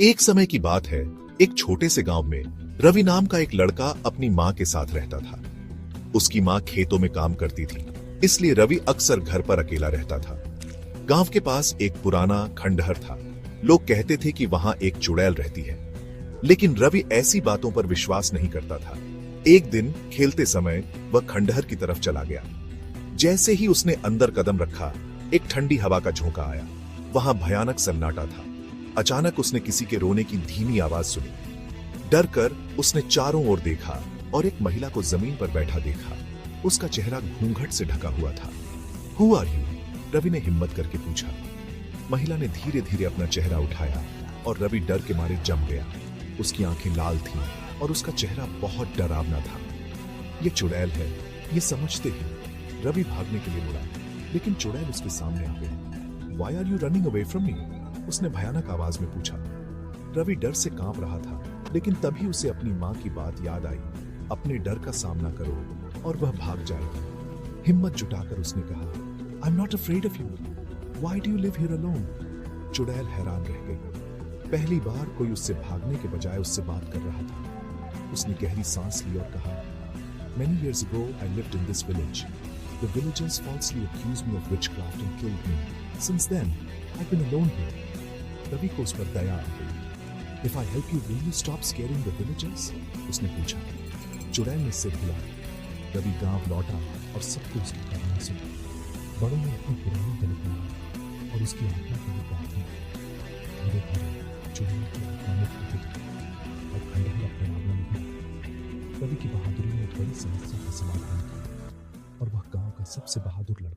एक समय की बात है, एक छोटे से गांव में रवि नाम का एक लड़का अपनी माँ के साथ रहता था। उसकी माँ खेतों में काम करती थी, इसलिए रवि अक्सर घर पर अकेला रहता था। गांव के पास एक पुराना खंडहर था। लोग कहते थे कि वहां एक चुड़ैल रहती है, लेकिन रवि ऐसी बातों पर विश्वास नहीं करता था। एक दिन खेलते समय वह खंडहर की तरफ चला गया। जैसे ही उसने अंदर कदम रखा, एक ठंडी हवा का झोंका आया। वहां भयानक सन्नाटा था। अचानक उसने किसी के रोने की धीमी आवाज सुनी। डर कर उसने चारों ओर देखा और एक महिला को जमीन पर बैठा देखा। उसका चेहरा घूंघट से ढका हुआ था। Who are you? रवि ने हिम्मत करके पूछा। महिला ने धीरे धीरे अपना चेहरा उठाया और रवि डर के मारे जम गया। उसकी आंखें लाल थीं और उसका चेहरा बहुत डरावना था। ये चुड़ैल है, ये समझते ही रवि भागने के लिए मुड़ा, लेकिन चुड़ैल उसके सामने आ गई। Why are you running away from me? उसने भयानक आवाज में पूछा। रवि डर से कांप रहा था, लेकिन तभी उसे अपनी माँ की बात याद आई। अपने डर का सामना करो और वह भाग जाएगी। हिम्मत जुटाकर उसने कहा, I'm not afraid of you. Why do you live here alone? चुड़ैल हैरान रह गई। पहली बार कोई उससे भागने के बजाय उससे बात कर रहा था। उसने गहरी सांस ली और कहा, Many years ago I lived in this village. The villagers falsely accused me of witchcraft and killed me. Since then, I've been alone here. Ravi को उस पर दया आ गई। If I help you, will you stop scaring the villagers? उसने पूछा। चुड़ैल ने सिर हिलाया। रवि गांव लौटा और सबको उसकी कहानी सुनी। बड़ों ने अपनी पुरानी गलतियां और उसकी आत्मा के लिए प्रार्थना की। धीरे-धीरे चुड़ैल की आत्मा मुक्त हो गई और खंडहर अपने आप में नहीं। रवि की बहादुरी ने एक बड़ी समस्या का समाधान किया और वह गांव का सबसे बहादुर लड़का